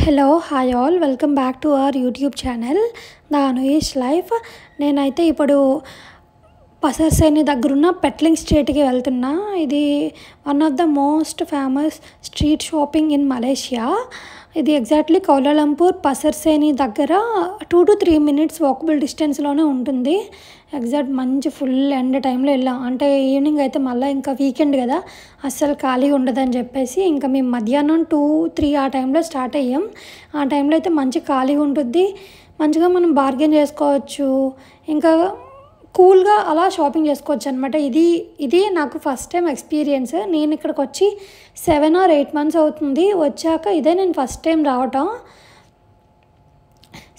Hello hi all welcome back to our YouTube channel the అనుయిష్ life. నేనైతే ఇప్పుడు Pasar Seni దగ్గరున్న పెట్లింగ్ స్ట్రీట్కి వెళ్తున్నా. ఇది one of the most famous street shopping in Malaysia. ఇది ఎగ్జాక్ట్లీ కౌలాలంపూర్ పసర్సేని దగ్గర 2 to 3 minutes వాకబుల్ డిస్టెన్స్లోనే ఉంటుంది. ఎగ్జాక్ట్ మంచి ఫుల్ ఎండ్ టైంలో వెళ్ళాం. అంటే ఈవినింగ్ అయితే మళ్ళీ ఇంకా వీకెండ్ కదా, అస్సలు ఖాళీగా ఉండదని చెప్పేసి ఇంకా మేము మధ్యాహ్నం 2-3 ఆ టైంలో స్టార్ట్ అయ్యాం. ఆ టైంలో అయితే మంచి ఖాళీగా ఉంటుంది, మంచిగా మనం బార్గెన్ చేసుకోవచ్చు, ఇంకా కూల్గా అలా షాపింగ్ చేసుకోవచ్చు అనమాట. ఇది నాకు ఫస్ట్ టైం ఎక్స్పీరియన్స్. నేను ఇక్కడికి వచ్చి 7 or 8 months అవుతుంది. వచ్చాక ఇదే నేను ఫస్ట్ టైం రావటం.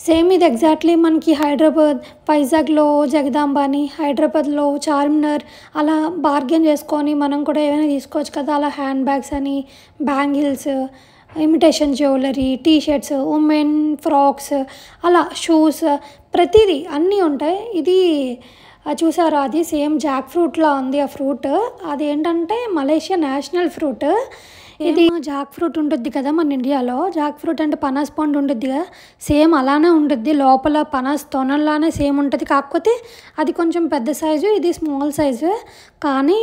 సేమ్ ఇది ఎగ్జాక్ట్లీ మనకి హైదరాబాద్, వైజాగ్లో జగదాంబాని, హైదరాబాద్లో చార్మినార్ అలా బార్గెన్ చేసుకొని మనం కూడా ఏమైనా తీసుకోవచ్చు కదా. అలా హ్యాండ్ బ్యాగ్స్ అని, bangles, imitation jewellery, T-shirts, women frocks, అలా షూస్, ప్రతిదీ అన్నీ ఉంటాయి. ఇది చూసారా, అది సేమ్ జాక్ ఫ్రూట్లా ఉంది. ఆ ఫ్రూట్ అది ఏంటంటే మలేషియా నేషనల్ ఫ్రూట్. ఇది జాక్ ఫ్రూట్ ఉంటుంది కదా మన ఇండియాలో, జాక్ ఫ్రూట్ అంటే పనస్ పండు ఉంటుంది కదా, సేమ్ అలానే ఉంటుంది. లోపల పనస్ తొనల్లానే సేమ్ ఉంటుంది, కాకపోతే అది కొంచెం పెద్ద సైజు, ఇది స్మాల్ సైజు. కానీ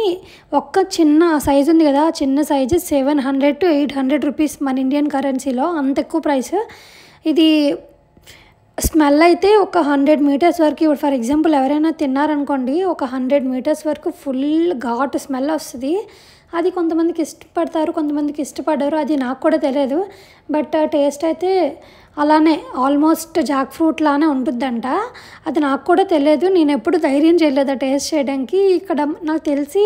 ఒక్క చిన్న సైజు ఉంది కదా, చిన్న సైజు 700 to 800 rupees మన ఇండియన్ కరెన్సీలో, అంత ఎక్కువ ప్రైస్. ఇది స్మెల్ అయితే ఒక 100 meters వరకు, ఇప్పుడు ఫర్ ఎగ్జాంపుల్ ఎవరైనా తిన్నారనుకోండి, ఒక 100 meters వరకు ఫుల్ ఘాట్ స్మెల్ వస్తుంది. అది కొంతమందికి ఇష్టపడతారు, కొంతమందికి ఇష్టపడరు, అది నాకు కూడా తెలియదు. బట్ టేస్ట్ అయితే అలానే ఆల్మోస్ట్ జాక్ ఫ్రూట్ లానే ఉంటుందంట. అది నాకు కూడా తెలియదు, నేను ఎప్పుడు ధైర్యం చేయలేదు టేస్ట్ చేయడానికి. ఇక్కడ నాకు తెలిసి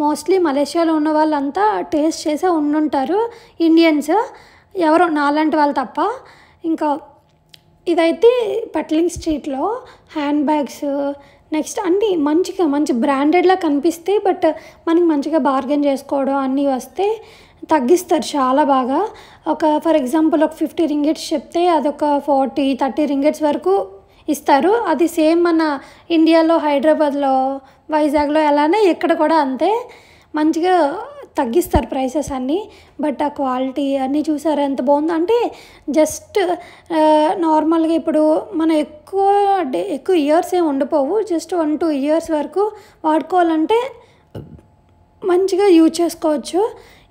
మోస్ట్లీ మలేషియాలో ఉన్న వాళ్ళంతా టేస్ట్ చేసే ఉండుంటారు, ఇండియన్స్, ఎవరో నాలాంటి వాళ్ళు తప్ప. ఇంకా ఇదైతే పెట్లింగ్ స్ట్రీట్లో హ్యాండ్ బ్యాగ్స్, నెక్స్ట్ అన్నీ మంచి బ్రాండెడ్లా కనిపిస్తాయి. బట్ మనకి మంచిగా బార్గెన్ చేసుకోవడం అన్నీ వస్తే తగ్గిస్తారు చాలా బాగా. ఒక ఫర్ ఎగ్జాంపుల్ ఒక 50 ringgits చెప్తే అదొక 40-30 ringgits వరకు ఇస్తారు. అది సేమ్ మన ఇండియాలో హైదరాబాద్లో, వైజాగ్లో ఎలానే ఇక్కడ కూడా అంతే మంచిగా తగ్గిస్తారు ప్రైసెస్ అన్నీ. బట్ ఆ క్వాలిటీ అన్నీ చూసారు ఎంత బాగుందో. అంటే జస్ట్ నార్మల్గా ఇప్పుడు మనం ఎక్కువ ఇయర్స్ ఏమి ఉండిపోవు, జస్ట్ 1-2 years వరకు వాడుకోవాలంటే మంచిగా యూజ్ చేసుకోవచ్చు.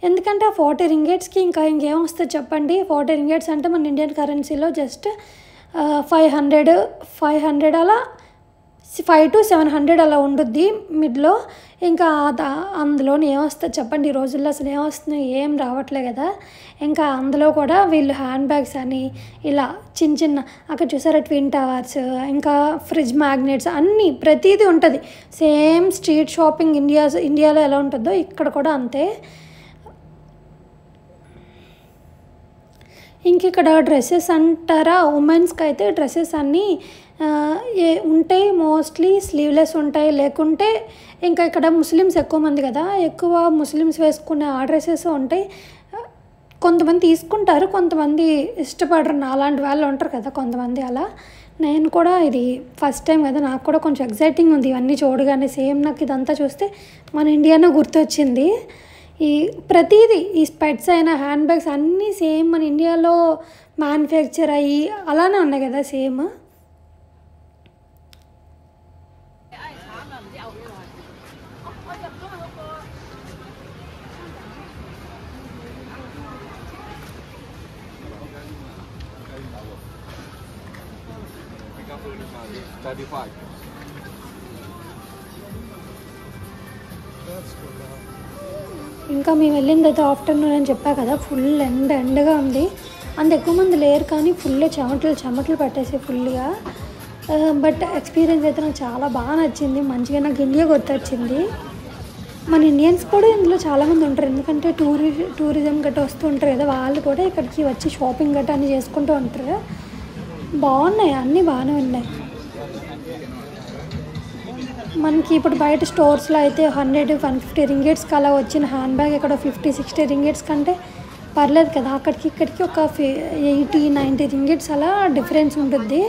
ఎందుకంటే ఆ 40 ringgitsకి ఇంకేం వస్తుంది చెప్పండి. 40 ringgits అంటే మన ఇండియన్ కరెన్సీలో జస్ట్ 500 అలా, 5 to 700 అలా ఉంటుంది మిడ్లో. ఇంకా అందులోని ఏమొస్తుంది చెప్పండి, ఈ రోజుల్లో అసలు ఏమొస్తున్నాయి, ఏం రావట్లే కదా. ఇంకా అందులో కూడా వీళ్ళు హ్యాండ్ బ్యాగ్స్ అని ఇలా చిన్న అక్కడ చూసారా ట్విన్ టవర్స్, ఇంకా ఫ్రిడ్జ్ మ్యాగ్నెట్స్ అన్నీ ప్రతిదీ ఉంటుంది. సేమ్ స్ట్రీట్ షాపింగ్ ఇండియాలో ఎలా ఉంటుందో ఇక్కడ కూడా అంతే. ఇంక ఇక్కడ డ్రెస్సెస్ అంటారా, ఉమెన్స్కి అయితే డ్రెస్సెస్ అన్నీ ఉంటాయి, మోస్ట్లీ స్లీవ్లెస్ ఉంటాయి. లేకుంటే ఇంకా ఇక్కడ ముస్లిమ్స్ ఎక్కువ మంది కదా, ఎక్కువ ముస్లిమ్స్ వేసుకునే ఆ డ్రెస్సెస్ ఉంటాయి. కొంతమంది తీసుకుంటారు, కొంతమంది ఇష్టపడరు, అలాంటి వాళ్ళు ఉంటారు కదా కొంతమంది. అలా నేను కూడా ఇది ఫస్ట్ టైం కదా, నాకు కూడా కొంచెం ఎగ్జైటింగ్ ఉంది ఇవన్నీ చూడగానే. సేమ్ నాకు ఇదంతా చూస్తే మన ఇండియానే గుర్తొచ్చింది. ఈ ప్రతిదీ, ఈ స్పెట్స్ అయినా హ్యాండ్ బ్యాగ్స్ అన్నీ సేమ్ మన ఇండియాలో మ్యానుఫ్యాక్చర్ అయ్యి అలానే ఉన్నాయి కదా సేమ్. ఇంకా మేము వెళ్ళింది అయితే ఆఫ్టర్నూన్ అని చెప్పా కదా, ఫుల్ ఎండగా ఉంది. అంత ఎక్కువ మంది లేరు కానీ ఫుల్ చెమటలు పట్టేసి ఫుల్గా. బట్ ఎక్స్పీరియన్స్ అయితే నాకు చాలా బాగా నచ్చింది, మంచిగా నాకు ఇండియా గుర్తొచ్చింది. మన ఇండియన్స్ కూడా ఇందులో చాలామంది ఉంటారు, ఎందుకంటే టూరిజం గట్రా వస్తూ ఉంటారు కదా, వాళ్ళు కూడా ఇక్కడికి వచ్చి షాపింగ్ గట్రా అన్నీ చేసుకుంటూ ఉంటారు. బాగున్నాయి, అన్నీ బాగానే ఉన్నాయి. మనకి ఇప్పుడు బయట స్టోర్స్లో అయితే 100-150 ringgitsకి అలా వచ్చిన హ్యాండ్ బ్యాగ్ ఇక్కడ 50-60 ringgits కంటే పర్లేదు కదా. ఇక్కడికి ఒక 80-90 ringgits అలా డిఫరెన్స్ ఉంటుంది.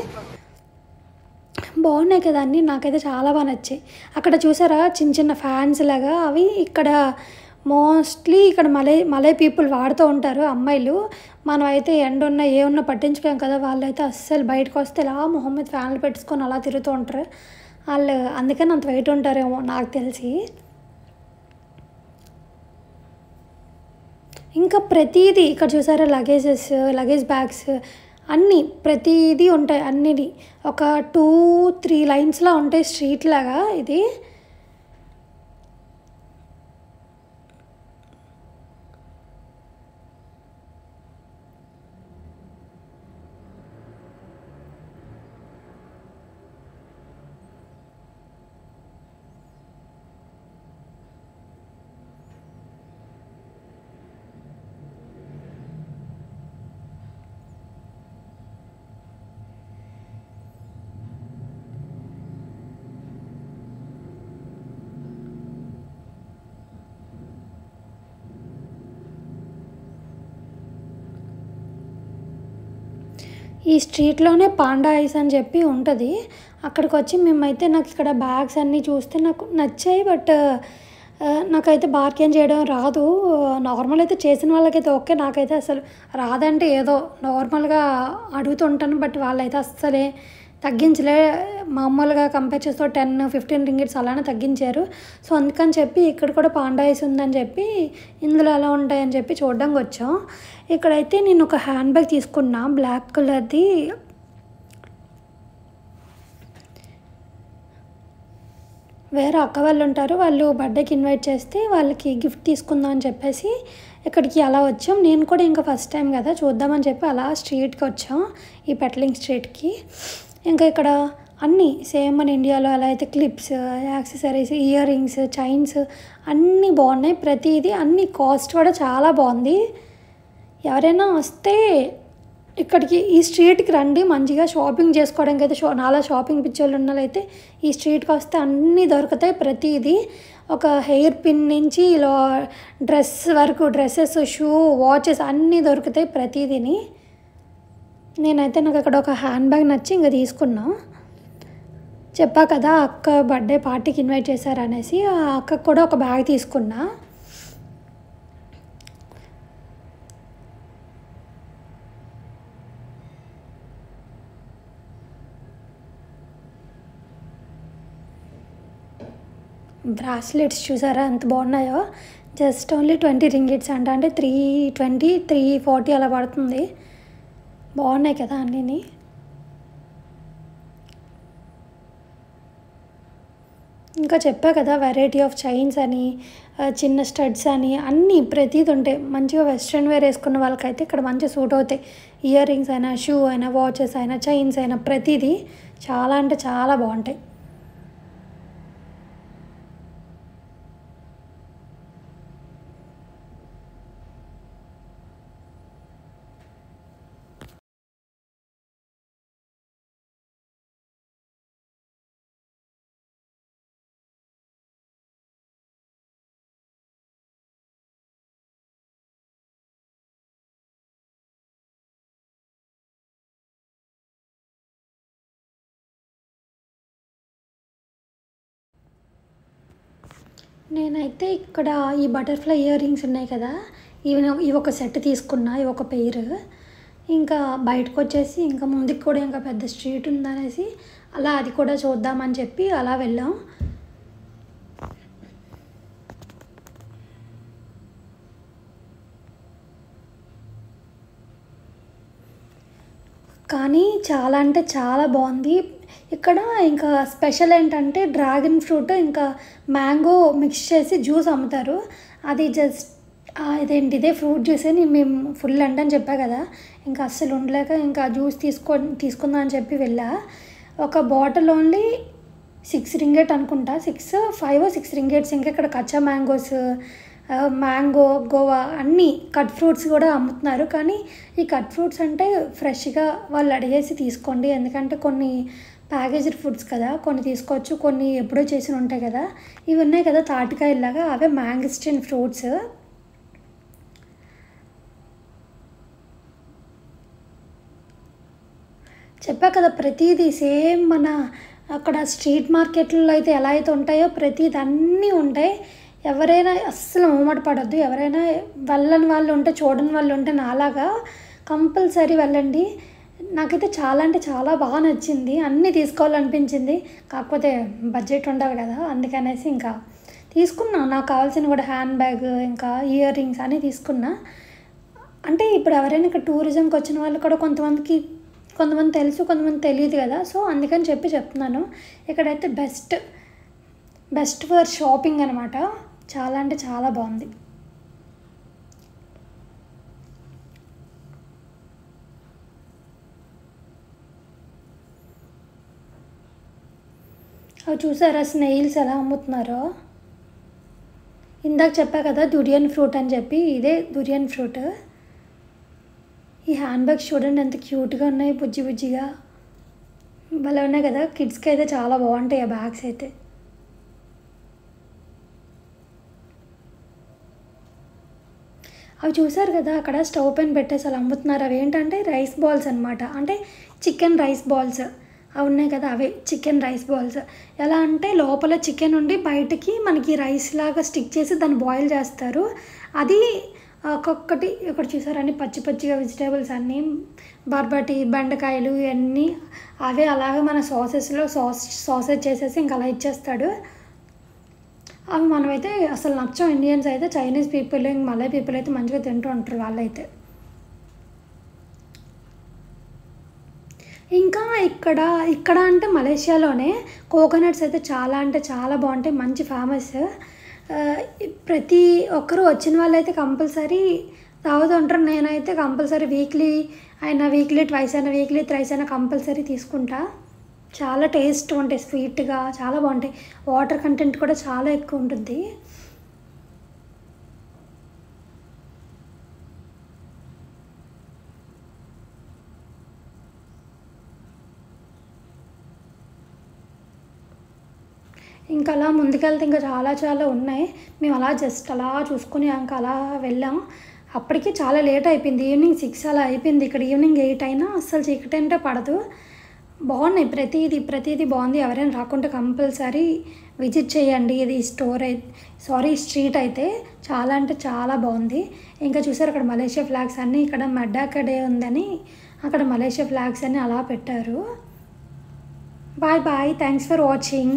బాగున్నాయి కదా అన్నీ, నాకైతే చాలా బాగా నచ్చాయి. అక్కడ చూసారా చిన్న ఫ్యాన్స్ లాగా, అవి ఇక్కడ మోస్ట్లీ ఇక్కడ మలై పీపుల్ వాడుతూ ఉంటారు అమ్మాయిలు. మనం అయితే ఎండున్నా ఏమున్నా పట్టించుకోం కదా! వాళ్ళైతే అస్సలు బయటకు వస్తే ఇలా మొహం మీద ఫ్యాన్లు పెట్టేసుకొని అలా తిరుగుతూ ఉంటారు. వాళ్ళు అందుకని అంత వెయిట్ ఉంటారేమో నాకు తెలిసి. ఇంకా ప్రతీదీ ఇక్కడ చూసారా, లగేజ్ బ్యాగ్స్ అన్నీ ప్రతీదీ ఉంటాయి. అన్నిటి ఒక 2-3 లైన్స్‌లా ఉంటాయి స్ట్రీట్ లాగా ఇది. ఈ స్ట్రీట్‌లోనే పాండా ఐస్ అని చెప్పి ఉంటది. అక్కడికొచ్చి మేమైతే నాకు ఇక్కడ బ్యాగ్స్ అన్నీ చూస్తే నాకు నచ్చాయి. బట్ నాకైతే బార్గెయిన్ చేయడం రాదు. నార్మల్ అయితే చేసిన వాళ్ళకైతే ఓకే. నాకైతే అసలు రాదంటే ఏదో నార్మల్‌గా అడుగుతుంటాను. బట్ వాళ్ళైతే అస్సలే తగ్గించలే. మామూలుగా కంపేర్ చేస్తే 10-15 రింగిట్స్ అలానే తగ్గించారు. సో, అందుకని చెప్పి ఇక్కడ కూడా పాండా ఐస్ ఉందని చెప్పి ఇందులో ఎలా ఉంటాయని చెప్పి చూడడానికి వచ్చాం. ఇక్కడైతే నేను ఒక హ్యాండ్ బ్యాగ్ తీసుకున్నా బ్లాక్ కలర్‌ది. వేరే అక్క వాళ్ళు ఉంటారు. వాళ్ళు బర్త్డేకి ఇన్వైట్ చేస్తే వాళ్ళకి గిఫ్ట్ తీసుకుందాం అని చెప్పేసి ఇక్కడికి అలా వచ్చాం. నేను కూడా ఇంకా ఫస్ట్ టైం కదా చూద్దామని చెప్పి అలా స్ట్రీట్‌కి వచ్చాం. ఈ పెట్లింగ్ స్ట్రీట్‌కి. ఇంకా ఇక్కడ అన్నీ సేమ్ మన ఇండియాలో ఎలా అయితే clips, accessories, ear rings, chains అన్నీ బాగున్నాయి. ప్రతిదీ అన్నీ కాస్ట్ కూడా చాలా బాగుంది. ఎవరైనా వస్తే ఇక్కడికి ఈ స్ట్రీట్‌కి రండి. మంచిగా షాపింగ్ చేసుకోవడానికి అయితే నాలా షాపింగ్ పిచ్చోళ్ళు ఉన్నోళ్ళైతే ఈ స్ట్రీట్‌కి వస్తే అన్నీ దొరుకుతాయి. ప్రతిదీ ఒక హెయిర్ పిన్ నుంచి ఇలా డ్రెస్ వరకు డ్రెస్సెస్, షూ, వాచెస్ అన్నీ దొరుకుతాయి ప్రతిదీని. నేనైతే నాకు అక్కడ ఒక హ్యాండ్ బ్యాగ్ నచ్చి ఇంక తీసుకున్నా. చెప్పా కదా అక్క బర్త్డే పార్టీకి ఇన్వైట్ చేశారనేసి. ఆ అక్కకు కూడా ఒక బ్యాగ్ తీసుకున్నా. బ్రాస్లెట్స్ చూసారా ఎంత బాగున్నాయో. జస్ట్ ఓన్లీ 20 రింగిట్స్ అంట. అంటే 320, 340 అలా పడుతుంది. బాగున్నాయి కదా అన్నీని. ఇంకా చెప్పా కదా వెరైటీ ఆఫ్ చైన్స్ అని, చిన్న స్టడ్స్ అని అన్నీ ప్రతిదీ ఉంటాయి. మంచిగా వెస్ట్రన్ వేర్ వేసుకున్న వాళ్ళకైతే ఇక్కడ మంచిగా సూట్ అవుతాయి. ఇయర్ రింగ్స్ అయినా, షూ అయినా, వాచెస్ అయినా, చైన్స్ అయినా ప్రతిదీ చాలా అంటే చాలా బాగుంటాయి. నేనైతే ఇక్కడ ఈ బటర్ఫ్లై ఇయర్ రింగ్స్ ఉన్నాయి కదా, ఇవి ఒక సెట్ తీసుకున్నా. ఇవి ఒక పెయిర్. ఇంకా బయటకు వచ్చేసి ఇంకా ముందుకు కూడా ఇంకా పెద్ద స్ట్రీట్ ఉందనేసి అలా అది కూడా చూద్దామని చెప్పి అలా వెళ్ళాం. కానీ చాలా అంటే చాలా బాగుంది. ఇక్కడ ఇంకా స్పెషల్ ఏంటంటే డ్రాగన్ ఫ్రూట్ ఇంకా మ్యాంగో మిక్స్ చేసి జ్యూస్ అమ్ముతారు. అది జస్ట్ ఇదే ఫ్రూట్ జ్యూస్ అని మేము ఫుల్ అని చెప్పా కదా, ఇంకా అస్సలు ఉండలేక ఇంకా జ్యూస్ తీసుకుందాం అని చెప్పి వెళ్ళా. ఒక బాటిల్ ఓన్లీ 6 రింగెట్ అనుకుంటా, 5-6 రింగెట్స్. ఇంకా ఇక్కడ కచ్చా మ్యాంగోస్, మ్యాంగో, గోవా అన్నీ కట్ ఫ్రూట్స్ కూడా అమ్ముతున్నారు. కానీ ఈ కట్ ఫ్రూట్స్ అంటే ఫ్రెష్గా వాళ్ళు అడిగేసి తీసుకోండి. ఎందుకంటే కొన్ని ప్యాకేజ్డ్ ఫుడ్స్ కదా, కొన్ని తీసుకోవచ్చు, కొన్ని ఎప్పుడో చేసి ఉంటాయి కదా. ఇవి ఉన్నాయి కదా తాటికాయలాగా, అవే మ్యాంగిస్టిన్ ఫ్రూట్స్. చెప్పా కదా ప్రతిదీ సేమ్ మన అక్కడ స్ట్రీట్ మార్కెట్లో అయితే ఎలా అయితే ఉంటాయో ప్రతిదీ అన్నీ ఉంటాయి. ఎవరైనా అస్సలు మొహమాట పడొద్దు. ఎవరైనా వెళ్ళని వాళ్ళు ఉంటే, చూడని వాళ్ళు ఉంటే నాలాగా కంపల్సరీ వెళ్ళండి. నాకైతే చాలా అంటే చాలా బాగా నచ్చింది. అన్నీ తీసుకోవాలనిపించింది. కాకపోతే బడ్జెట్ ఉండాలి కదా! అందుకనేసి ఇంకా తీసుకున్నా. నాకు కావాల్సినవి కూడా హ్యాండ్ బ్యాగ్, ఇంకా ఇయర్ రింగ్స్ అన్నీ తీసుకున్నా. అంటే ఇప్పుడు ఎవరైనా ఇక్కడ టూరిజంకి వచ్చిన వాళ్ళు కూడా కొంతమంది తెలుసు, కొంతమంది తెలియదు కదా! సో, అందుకని చెప్తున్నాను. ఇక్కడైతే బెస్ట్ ఫర్ షాపింగ్ అనమాట. చాలా అంటే చాలా బాగుంది. అవి చూసారా స్నేయిల్స్ ఎలా అమ్ముతున్నారో? ఇందాక చెప్పా కదా దురియన్ ఫ్రూట్ అని చెప్పి, ఇదే దురియన్ ఫ్రూట్. ఈ హ్యాండ్ బ్యాగ్స్ చూడండి ఎంత క్యూట్గా ఉన్నాయి, బుజ్జిగా భలే ఉన్నాయి కదా. కిడ్స్కి అయితే చాలా బాగుంటాయి ఆ బ్యాగ్స్ అయితే. అవి చూసారు కదా అక్కడ స్టవ్ పైన పెట్టేసి అలా అమ్ముతున్నారు. అవి ఏంటంటే రైస్ బాల్స్ అనమాట. అంటే చికెన్ రైస్ బాల్స్ అవి ఉన్నాయి కదా, అవే చికెన్ రైస్ బాల్స్. ఎలా అంటే లోపల చికెన్ ఉండి బయటికి మనకి రైస్ లాగా స్టిక్ చేసి దాన్ని బాయిల్ చేస్తారు. అది ఒక్కొక్కటి ఇక్కడ చూసారని పచ్చిగా వెజిటేబుల్స్ అన్నీ, బర్బటి, బెండకాయలు ఇవన్నీ అవే అలాగే మన సాసెస్ చేసేసి ఇంకా అలా ఇచ్చేస్తాడు. అవి మనమైతే అసలు నచ్చం. ఇండియన్స్ అయితే, చైనీస్ పీపుల్, ఇంక మలై పీపుల్ అయితే మంచిగా తింటూ ఉంటారు వాళ్ళైతే. ఇంకా ఇక్కడ అంటే మలేషియాలోనే కోకోనట్స్ అయితే చాలా అంటే చాలా బాగుంటాయి, మంచి ఫేమస్. ప్రతి ఒక్కరు వచ్చిన వాళ్ళైతే కంపల్సరీ తాగుతూ ఉంటారు. నేనైతే కంపల్సరీ వీక్లీ ట్వైస్ అయినా, వీక్లీ థ్రైస్ అయినా కంపల్సరీ తీసుకుంటా. చాలా టేస్ట్ ఉంటాయి, స్వీట్గా చాలా బాగుంటాయి. వాటర్ కంటెంట్ కూడా చాలా ఎక్కువ ఉంటుంది. ఇంకా అలా ముందుకెళ్తే ఇంకా చాలా ఉన్నాయి. మేము అలా జస్ట్ అలా చూసుకుని ఇంకా అలా వెళ్ళాం. అప్పటికి చాలా లేట్ అయిపోయింది. ఈవినింగ్ 6 అలా అయిపోయింది. ఇక్కడ ఈవినింగ్ 8 అయినా అస్సలు చీకటి అంటే పడదు. బాగున్నాయి, ప్రతిదీ బాగుంది. ఎవరైనా రాకుంటే కంపల్సరీ విజిట్ చేయండి. ఇది స్ట్రీట్ అయితే చాలా అంటే చాలా బాగుంది. ఇంకా చూసారు అక్కడ మలేషియా ఫ్లాగ్స్ అన్నీ, ఇక్కడ మెడ్డాకా డే ఉందని అక్కడ మలేషియా ఫ్లాగ్స్ అన్నీ అలా పెట్టారు. Bye thanks for watching.